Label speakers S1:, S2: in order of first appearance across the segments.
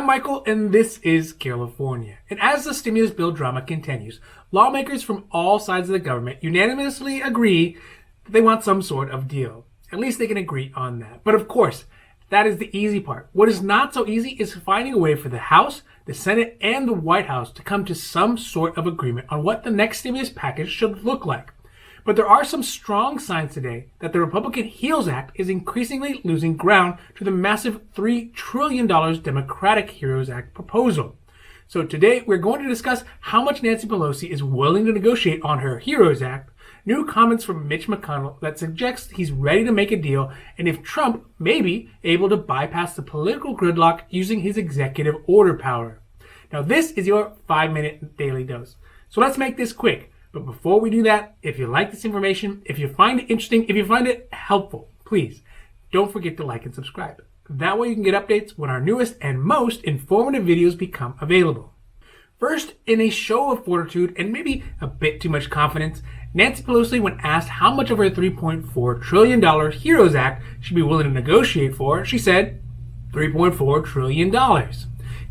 S1: I'm Michael, and this is Carelifornia. And as the stimulus bill drama continues, lawmakers from all sides of the government unanimously agree that they want some sort of deal. At least they can agree on that. But of course, that is the easy part. What is not so easy is finding a way for the House, the Senate, and the White House to come to some sort of agreement on what the next stimulus package should look like. But there are some strong signs today that the Republican HEREOS Act is increasingly losing ground to the massive $3 trillion Democratic HEREOS Act proposal. So today we're going to discuss how much Nancy Pelosi is willing to negotiate on her HEREOS Act, new comments from Mitch McConnell that suggest he's ready to make a deal, and if Trump may be able to bypass the political gridlock using his executive order power. Now this is your 5-minute daily dose. So let's make this quick. But before we do that, if you like this information, if you find it interesting, if you find it helpful, please don't forget to like and subscribe. That way you can get updates when our newest and most informative videos become available. First, in a show of fortitude and maybe a bit too much confidence, Nancy Pelosi, when asked how much of her $3.4 trillion HEREOS Act she'd be willing to negotiate for, she said $3.4 trillion.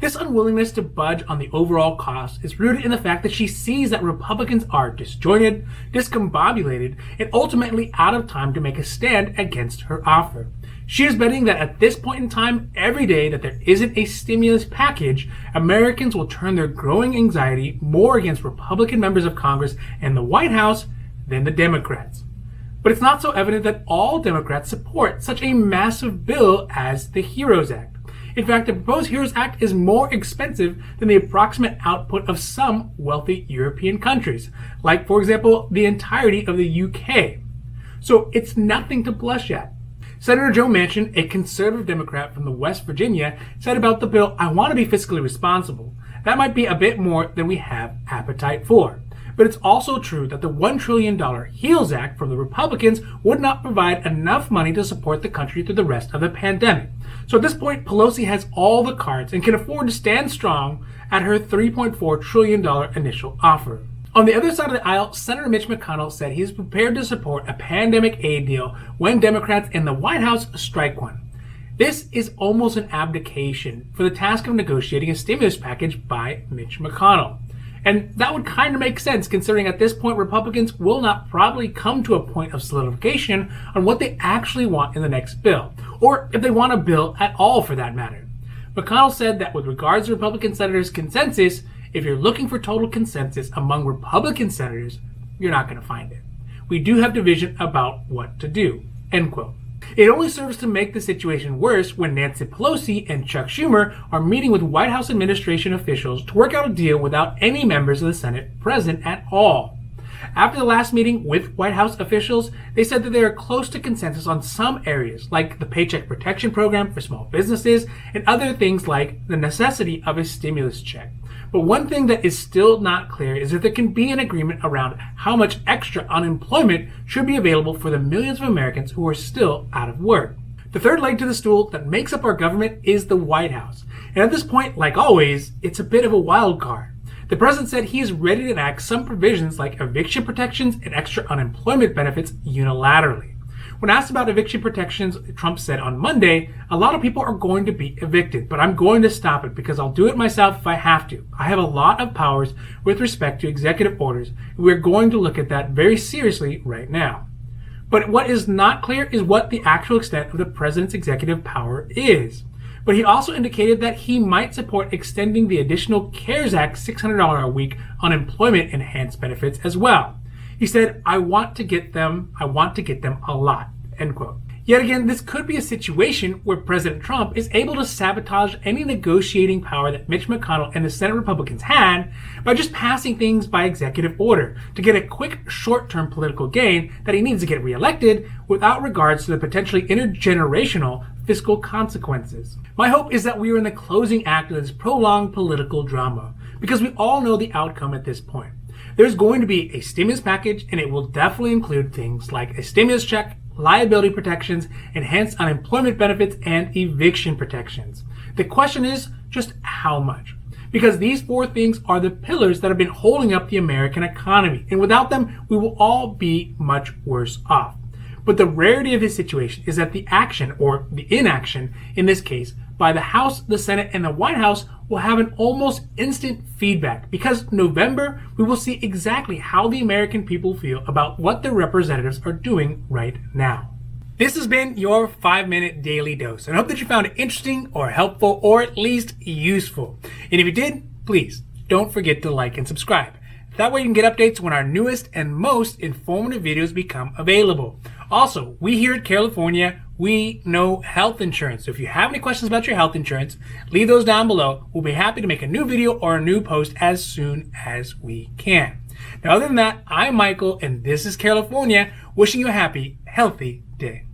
S1: This unwillingness to budge on the overall cost is rooted in the fact that she sees that Republicans are disjointed, discombobulated, and ultimately out of time to make a stand against her offer. She is betting that at this point in time, every day that there isn't a stimulus package, Americans will turn their growing anxiety more against Republican members of Congress and the White House than the Democrats. But it's not so evident that all Democrats support such a massive bill as the HEREOS Act. In fact, the proposed HEREOS Act is more expensive than the approximate output of some wealthy European countries, like, for example, the entirety of the UK. So it's nothing to blush at. Senator Joe Manchin, a conservative Democrat from West Virginia, said about the bill, "I want to be fiscally responsible. That might be a bit more than we have appetite for." But it's also true that the $1 trillion HEREOS Act from the Republicans would not provide enough money to support the country through the rest of the pandemic. So at this point, Pelosi has all the cards and can afford to stand strong at her $3.4 trillion initial offer. On the other side of the aisle, Senator Mitch McConnell said he is prepared to support a pandemic aid deal when Democrats in the White House strike one. This is almost an abdication for the task of negotiating a stimulus package by Mitch McConnell. And that would kind of make sense considering at this point Republicans will not probably come to a point of solidification on what they actually want in the next bill, or if they want a bill at all for that matter. McConnell said that with regards to Republican senators' consensus, if you're looking for total consensus among Republican senators, you're not going to find it. We do have division about what to do, end quote. It only serves to make the situation worse when Nancy Pelosi and Chuck Schumer are meeting with White House administration officials to work out a deal without any members of the Senate present at all. After the last meeting with White House officials, they said that they are close to consensus on some areas, like the Paycheck Protection Program for small businesses and other things like the necessity of a stimulus check. But one thing that is still not clear is if there can be an agreement around how much extra unemployment should be available for the millions of Americans who are still out of work. The third leg to the stool that makes up our government is the White House. And at this point, like always, it's a bit of a wild card. The president said he is ready to enact some provisions like eviction protections and extra unemployment benefits unilaterally. When asked about eviction protections, Trump said on Monday, "A lot of people are going to be evicted, but I'm going to stop it because I'll do it myself if I have to. I have a lot of powers with respect to executive orders, and we're going to look at that very seriously right now." But what is not clear is what the actual extent of the president's executive power is. But he also indicated that he might support extending the additional CARES Act $600 a week unemployment enhanced benefits as well. He said, I want to get them a lot, end quote. Yet again, this could be a situation where President Trump is able to sabotage any negotiating power that Mitch McConnell and the Senate Republicans had by just passing things by executive order to get a quick short-term political gain that he needs to get reelected without regards to the potentially intergenerational fiscal consequences. My hope is that we are in the closing act of this prolonged political drama because we all know the outcome at this point. There's going to be a stimulus package, and it will definitely include things like a stimulus check, liability protections, enhanced unemployment benefits, and eviction protections. The question is just how much? Because these four things are the pillars that have been holding up the American economy, and without them, we will all be much worse off. But the rarity of this situation is that the action, or the inaction in this case, by the House, the Senate, and the White House will have an almost instant feedback, because November we will see exactly how the American people feel about what their representatives are doing right now. This has been your 5-minute daily dose, and I hope that you found it interesting or helpful or at least useful. And if you did, please don't forget to like and subscribe. That way you can get updates when our newest and most informative videos become available. Also, we here at Carelifornia, we know health insurance. So if you have any questions about your health insurance, leave those down below. We'll be happy to make a new video or a new post as soon as we can. Now, other than that, I'm Michael, and this is Carelifornia, wishing you a happy, healthy day.